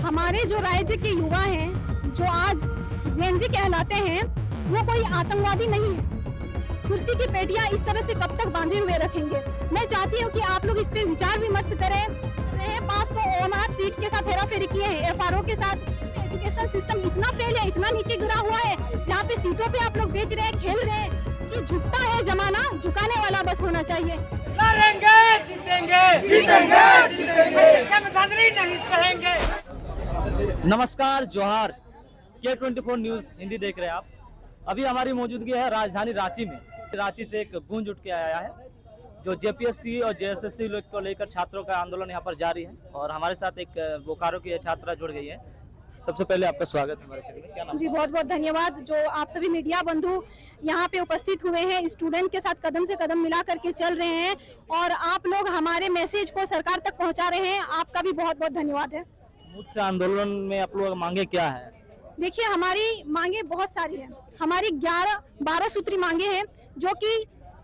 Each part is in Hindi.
हमारे जो राज्य के युवा हैं, जो आज जेनजी कहलाते हैं, वो कोई आतंकवादी नहीं है। कुर्सी की पेटियां इस तरह से कब तक बांधे हुए रखेंगे? मैं चाहती हूँ कि आप लोग इस पे विचार विमर्श करें। 500 OMR सीट के साथ हेराफेरी किए हैं, FRO के साथ। एजुकेशन सिस्टम इतना फेल है, इतना नीचे गिरा हुआ है, जहाँ पे सीटों पे आप लोग बेच रहे हैं, खेल रहे हैं कि झुकता है जमाना, झुकाने वाला बस होना चाहिए। लड़ेंगे, जीतेंगे, जीतेंगे, जीतेंगे, सिस्टम धांधली नहीं सहेंगे। नमस्कार, जोहार। K24 न्यूज़ हिंदी देख रहे हैं आप। अभी हमारी मौजूदगी है राजधानी रांची में। रांची से एक गूंज उठ के आया है, जो JPSC और JSSC को लेकर छात्रों का आंदोलन यहाँ पर जारी है। और हमारे साथ एक बोकारो की छात्रा जुड़ गई है। सबसे पहले आपका स्वागत है हमारे चैनल में। क्या नाम? जी, बहुत बहुत धन्यवाद। जो आप सभी मीडिया बंधु यहाँ पे उपस्थित हुए हैं, स्टूडेंट के साथ कदम से कदम मिला करके चल रहे हैं और आप लोग हमारे मैसेज को सरकार तक पहुँचा रहे हैं, आपका भी बहुत बहुत धन्यवाद है। मुख्य आंदोलन में आप लोग मांगे क्या है? देखिए, हमारी मांगे बहुत सारी हैं। हमारी 11-12 सूत्री मांगे हैं जो कि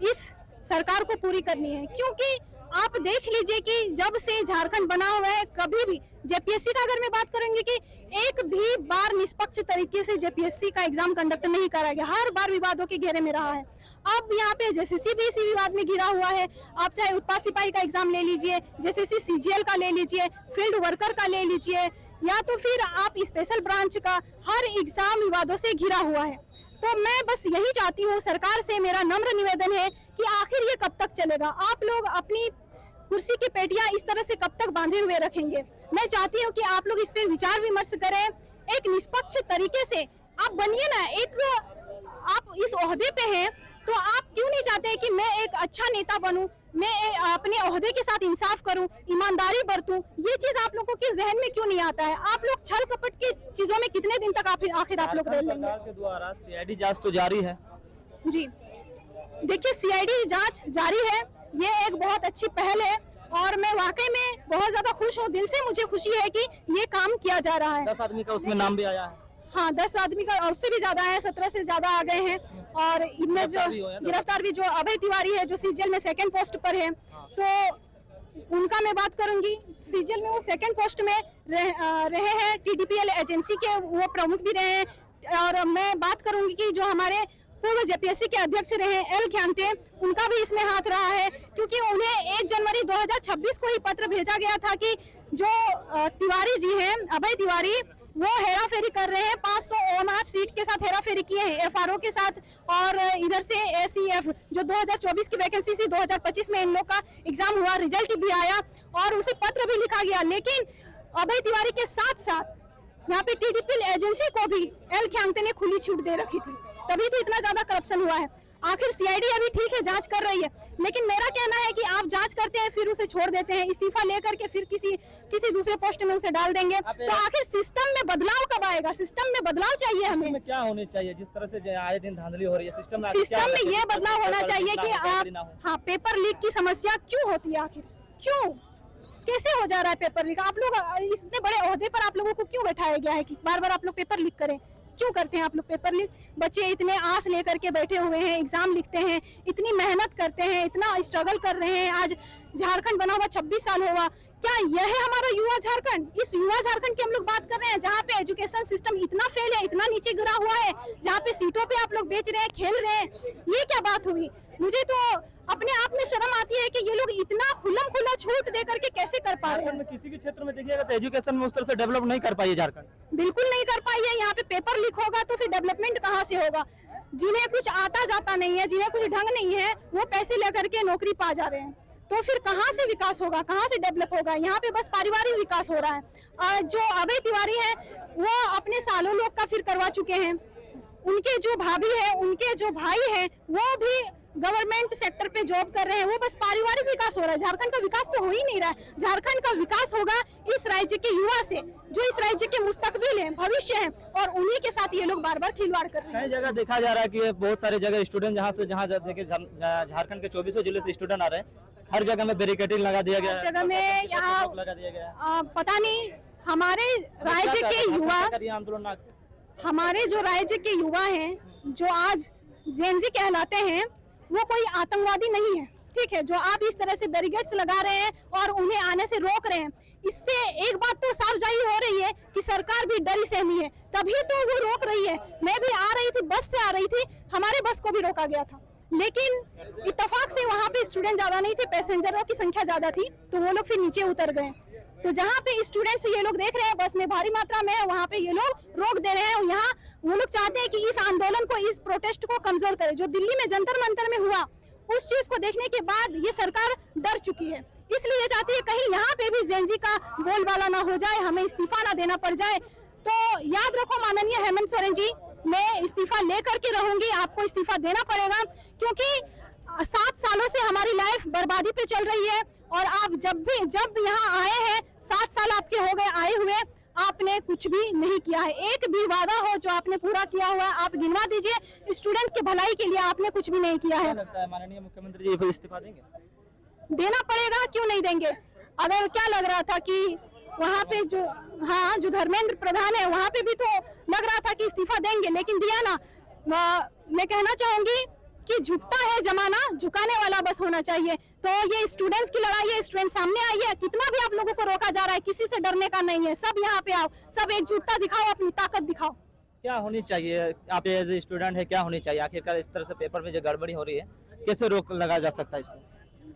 इस सरकार को पूरी करनी है, क्योंकि आप देख लीजिए कि जब से झारखंड बना हुआ है, कभी भी JPSC का अगर मैं बात करेंगे कि एक भी बार निष्पक्ष तरीके से JPSC का एग्जाम कंडक्ट नहीं करा गया, हर बार विवादों के घेरे में रहा है। अब यहाँ पे JSSC भी इसी विवाद में घिरा हुआ है। आप चाहे उत्पाद सिपाही का एग्जाम ले लीजिए, JSSC CGL का ले लीजिए, फील्ड वर्कर का ले लीजिए, या तो फिर आप स्पेशल ब्रांच का, हर एग्जाम विवादों से घिरा हुआ है। तो मैं बस यही चाहती हूँ, सरकार से मेरा नम्र निवेदन है कि आखिर ये कब तक चलेगा? आप लोग अपनी कुर्सी की पेटियां इस तरह से कब तक बांधे हुए रखेंगे? मैं चाहती हूँ कि आप लोग इस पे विचार विमर्श करें, एक निष्पक्ष तरीके से आप बनिए ना। आप इस ओहदे पे हैं तो आप क्यों नहीं चाहते कि मैं एक अच्छा नेता बनूं, मैं अपने ओहदे के साथ इंसाफ करूं, ईमानदारी बरतूं? ये चीज आप लोगों के जहन में क्यों नहीं आता है? आप लोग छल कपट की चीजों में कितने दिन तक आखिर आप लोग रह लेंगे? सरकार के द्वारा CID जांच तो जारी है। जी, देखिए, CID जांच जारी है, ये एक बहुत अच्छी पहल है और मैं वाकई में बहुत ज्यादा खुश हूँ। दिल से मुझे खुशी है कि ये काम किया जा रहा है। 10 आदमी का उसमें नाम भी आया है। हाँ, 10 आदमी का, उससे भी ज्यादा है, 17 से ज्यादा आ गए हैं। और इनमें जो गिरफ्तार भी जो अभय तिवारी है, जो CGL में 2nd पोस्ट पर है, तो उनका मैं बात करूंगी। CGL में वो 2nd पोस्ट में रहे हैं, TDPL एजेंसी के वो प्रमुख भी रहे हैं। और मैं बात करूंगी कि जो हमारे पूर्व JPSC के अध्यक्ष रहे L ख्यांते, उनका भी इसमें हाथ रहा है, क्योंकि उन्हें 1 जनवरी 2026 को ही पत्र भेजा गया था कि जो तिवारी जी हैं, अभय तिवारी, वो हेराफेरी कर रहे हैं। 500 OMR सीट के साथ हेराफेरी किए हैं, FRO के साथ। और इधर से ACF जो 2024 की वैकेंसी थी, 2025 में इन लोग का एग्जाम हुआ, रिजल्ट भी आया और उसे पत्र भी लिखा गया। लेकिन अभय तिवारी के साथ साथ यहाँ पे TDPL एजेंसी को भी L ख्यांते ने खुली छूट दे रखी थी, तभी तो इतना ज्यादा करप्शन हुआ है। आखिर CID अभी ठीक है, जांच कर रही है, लेकिन मेरा कहना है कि आप जांच करते हैं फिर उसे छोड़ देते हैं, इस्तीफा लेकर के फिर किसी दूसरे पोस्ट में उसे डाल देंगे, तो आखिर सिस्टम में बदलाव कब आएगा? सिस्टम में बदलाव चाहिए हमें। में क्या होने चाहिए? जिस तरह से आए दिन धांधली हो रही है सिस्टम में ये बदलाव होना चाहिए कि आप, हाँ, पेपर लीक की समस्या क्यों होती है? आखिर क्यों, कैसे हो जा रहा है पेपर लीक? आप लोग इतने बड़े ओहदे पर आप लोगों को क्यों बैठाया गया है कि बार बार आप लोग पेपर लीक करें? क्यों करते हैं आप लोग पेपर लीक? बच्चे इतने आस लेकर के बैठे हुए हैं, एग्जाम लिखते हैं, इतनी मेहनत करते हैं, इतना स्ट्रगल कर रहे हैं। आज झारखंड बना हुआ 26 साल होगा। क्या यह है हमारा युवा झारखंड? इस युवा झारखंड की हम लोग बात कर रहे हैं, जहाँ पे एजुकेशन सिस्टम इतना फेल है, इतना नीचे गिरा हुआ है, जहाँ पे सीटों पे आप लोग बेच रहे हैं, खेल रहे हैं। ये क्या बात हुई? मुझे तो अपने आप में शर्म आती है कि ये लोग इतना खुल्लम खुल्ला छूट दे करके कैसे कर पा रहे हैं। किसी भी क्षेत्र में देखिएगा तो एजुकेशन में उस तरह से डेवलप नहीं कर पाई है झारखंड। बिल्कुल नहीं कर पाई है। यहाँ पे पेपर लीक होगा तो फिर डेवलपमेंट कहाँ से होगा? जिन्हें कुछ आता जाता नहीं है, जिन्हें कुछ ढंग नहीं है, वो पैसे लेकर के नौकरी पा जा रहे हैं, तो फिर कहाँ से विकास होगा, कहाँ से डेवलप होगा? यहाँ पे बस पारिवारिक विकास हो रहा है। जो अभय तिवारी है, वो अपने सालों लोग का फिर करवा चुके हैं। उनके जो भाभी है, उनके जो भाई है, वो भी गवर्नमेंट सेक्टर पे जॉब कर रहे हैं। वो बस पारिवारिक विकास हो रहा है, झारखंड का विकास तो हो ही नहीं रहा है। झारखंड का विकास होगा इस राज्य के युवा से, जो इस राज्य के मुस्तकबिल है, भविष्य है, और उन्हीं के साथ ये लोग बार बार खिलवाड़ कर रहे हैं। कई जगह देखा जा रहा है कि बहुत सारे जगह स्टूडेंट जहाँ देखिए झारखंड के 24 जिले से स्टूडेंट आ रहे हैं, हर जगह में बैरिकेडिंग लगा दिया गया है, जगह में यहाँ लगा दिया गया है। पता नहीं हमारे राज्य के युवा, आंदोलन, हमारे जो राज्य के युवा हैं, जो आज जेनजी कहलाते हैं, वो कोई आतंकवादी नहीं है। ठीक है, जो आप इस तरह से बैरिकेड्स लगा रहे हैं और उन्हें आने से रोक रहे हैं, इससे एक बात तो साफ जाहिर हो रही है कि सरकार भी डरी सहमी है, तभी तो वो रोक रही है। मैं भी आ रही थी, बस से आ रही थी, हमारे बस को भी रोका गया था, लेकिन इत्तेफाक से वहाँ पे स्टूडेंट ज्यादा नहीं थे, पैसेंजरों की संख्या ज्यादा थी, तो वो लोग फिर नीचे उतर गए। तो जहाँ पे स्टूडेंट्स ये लोग देख रहे हैं बस में भारी मात्रा में है, वहाँ पे ये लोग रोक दे रहे हैं। और यहाँ वो लोग चाहते हैं कि इस आंदोलन को, इस प्रोटेस्ट को कमजोर करे। जो दिल्ली में जंतर मंतर में हुआ, उस चीज को देखने के बाद ये सरकार डर चुकी है, इसलिए ये चाहती है कहीं यहाँ पे भी जेन जी का बोलबाला ना हो जाए, हमें इस्तीफा ना देना पड़ जाए। तो याद रखो माननीय हेमंत सोरेन जी, मैं इस्तीफा लेकर के रहूंगी, आपको इस्तीफा देना पड़ेगा, क्योंकि 7 सालों से हमारी लाइफ बर्बादी पे चल रही है। और आप जब यहाँ आए हैं, 7 साल आपके हो गए आए हुए, आपने कुछ भी नहीं किया है। एक भी वादा हो जो आपने पूरा किया हुआ है आप गिनवा दीजिए। स्टूडेंट्स के भलाई के लिए आपने कुछ भी नहीं किया है। लगता है माननीय मुख्यमंत्री जी फिर इस्तीफा देंगे? देना पड़ेगा, क्यों नहीं देंगे। अगर क्या लग रहा था कि वहाँ पे जो धर्मेंद्र प्रधान है वहाँ पे भी तो लग रहा था कि इस्तीफा देंगे, लेकिन दिया ना। मैं कहना चाहूंगी कि झुकता है जमाना, झुकाने वाला बस होना चाहिए। तो ये स्टूडेंट्स की लड़ाई है, स्टूडेंट सामने आई है, कितना भी आप लोगों को रोका जा रहा है, किसी से डरने का नहीं है। सब यहाँ पे आओ, सब एकजुटता दिखाओ, अपनी ताकत दिखाओ। क्या होनी चाहिए, आप एज ए स्टूडेंट है, क्या होनी चाहिए आखिरकार? इस तरह से पेपर में जो गड़बड़ी हो रही है, कैसे रोक लगा जा सकता है इसको?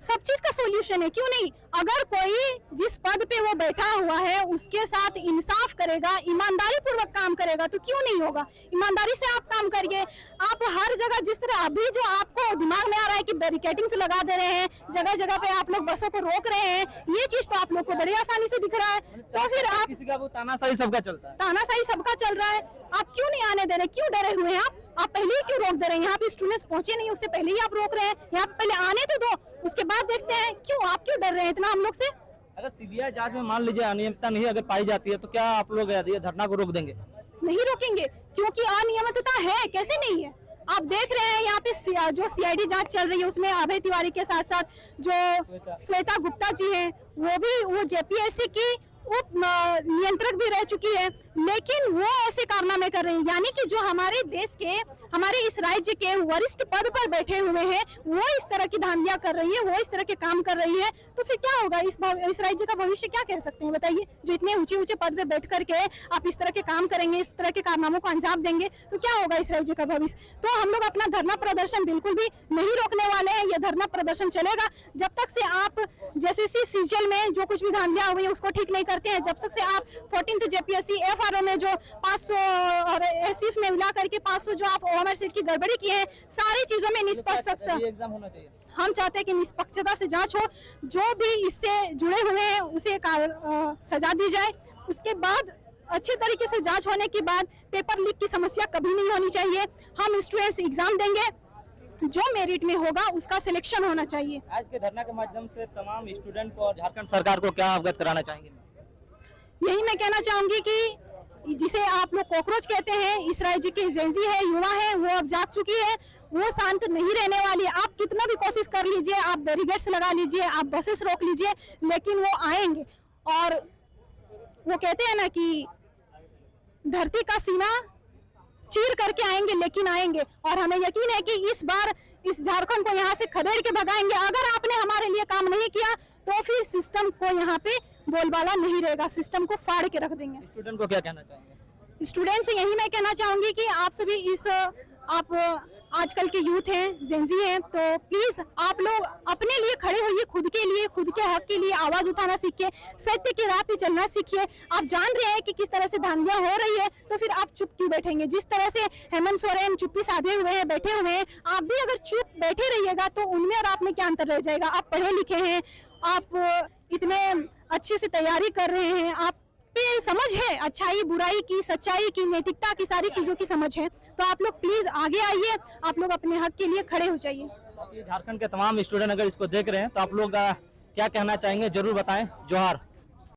सब चीज का सॉल्यूशन है, क्यों नहीं। अगर कोई जिस पद पे वो बैठा हुआ है उसके साथ इंसाफ करेगा, ईमानदारी पूर्वक काम करेगा, तो क्यों नहीं होगा। ईमानदारी से आप काम करिए। आप हर जगह जिस तरह अभी जो आपको दिमाग में आ रहा है कि बैरिकेडिंग्स लगा दे रहे हैं, जगह जगह पे आप लोग बसों को रोक रहे हैं, ये चीज तो आप लोग को बड़ी आसानी से दिख रहा है। तो फिर आप, किसी का वो तानाशाही सबका चलता है, तानाशाही सबका चल रहा है, आप क्यों नहीं आने दे रहे, क्यों डरे हुए हैं आप पहले ही क्यों रोक दे रहे हैं। यहाँ पे स्टूडेंट्स पहुंचे नहीं, उससे पहले ही आप रोक रहे हैं। यहाँ पहले आने तो दो, उसके बाद देखते हैं। क्यों आप क्यों डर रहे हैं इतना हम लोग से। अगर सीबीआई जांच में मान लीजिए अनियमितता नहीं अगर पाई जाती है तो क्या आप लोग ये धरना को रोक देंगे? नहीं रोकेंगे, क्योंकि अनियमितता है, कैसे नहीं है। आप देख रहे हैं यहाँ पे जो सीआईडी जांच चल रही है उसमें अभय तिवारी के साथ साथ जो श्वेता गुप्ता जी हैं, वो जेपीएससी की उप नियंत्रक भी रह चुकी है, लेकिन वो ऐसे कारनामे कर रहे हैं। यानी कि जो हमारे देश के, हमारे इस राज्य के वरिष्ठ पद पर बैठे हुए हैं, वो इस तरह की धांधियां कर रही है, वो इस तरह के काम कर रही है, तो फिर क्या होगा। इस राज्य का भविष्य क्या कह सकते हैं बताइए। जो इतने ऊंचे ऊंचे पद पे बैठ करके आप इस तरह के काम करेंगे, इस तरह के कारनामों को अंजाम देंगे, तो क्या होगा इस राज्य का भविष्य। तो हम लोग अपना धरना प्रदर्शन बिल्कुल भी नहीं रोकने वाले हैं। यह धरना प्रदर्शन चलेगा जब तक से आप जैसे सीजीएल में जो कुछ भी धांधियां हुई उसको ठीक नहीं करते हैं, जब तक से आप 14th जेपीएससी एफआरओ में जो 500 और एसीफ में मिला करके 500 जो आप ओएमआर सीट की गड़बड़ी की है, सारी चीजों में निष्पक्ष एग्जाम होना चाहिए। हम चाहते हैं कि निष्पक्षता से जांच हो, जो भी इससे जुड़े हुए हैं उसे सजा दी जाए। उसके बाद अच्छे तरीके से जांच होने के बाद पेपर लीक की समस्या कभी नहीं होनी चाहिए। हम स्टूडेंट्स एग्जाम देंगे, जो मेरिट में होगा उसका सिलेक्शन होना चाहिए। आज के धरना के माध्यम से तमाम स्टूडेंट को और झारखंड सरकार को क्या अवगत कराना चाहेंगे? यही मैं कहना चाहूंगी कि जिसे आप लोग कॉकरोच कहते हैं, इस राज्य की जेंजी है, युवा है, वो अब जाग चुकी है, वो शांत नहीं रहने वाली। आप कितना भी कोशिश कर लीजिए, आप बैरिकेड्स लगा लीजिए, आप बसेस रोक लीजिए, लेकिन वो आएंगे। और वो कहते हैं ना कि धरती का सीना चीर करके आएंगे, लेकिन आएंगे। और हमें यकीन है कि इस बार इस झारखंड को यहाँ से खदेड़ के भगाएंगे। अगर आपने हमारे लिए काम नहीं किया तो फिर सिस्टम को यहाँ पे बोलबाला नहीं रहेगा, सिस्टम को फाड़ के रख देंगे। स्टूडेंट को क्या कहना चाहेंगे? स्टूडेंट से यही मैं कहना चाहूंगी कि आप सभी आप आजकल के यूथ हैं, जेंजी हैं, तो प्लीज आप लोग अपने लिए खड़े होइए, खुद के लिए, खुद के हक के लिए आवाज उठाना सीखिए, सत्य के राह पे चलना सीखिए। आप जान रहे हैं कि किस तरह से धांधियां हो रही है, तो फिर आप चुप क्यों बैठेंगे। जिस तरह से हेमंत सोरेन चुप्पी साधे हुए हैं, बैठे हुए हैं, आप भी अगर चुप बैठे रहिएगा तो उनमें और आप में क्या अंतर रह जाएगा। आप पढ़े लिखे हैं, आप इतने अच्छे से तैयारी कर रहे हैं, आप पे समझ है अच्छाई बुराई की, सच्चाई की, नैतिकता की, सारी चीजों की समझ है। तो आप लोग प्लीज आगे आइए, आप लोग अपने हक के लिए खड़े हो जाइए। झारखंड के तमाम स्टूडेंट अगर इसको देख रहे हैं तो आप लोग क्या कहना चाहेंगे, जरूर बताएं। जोहार।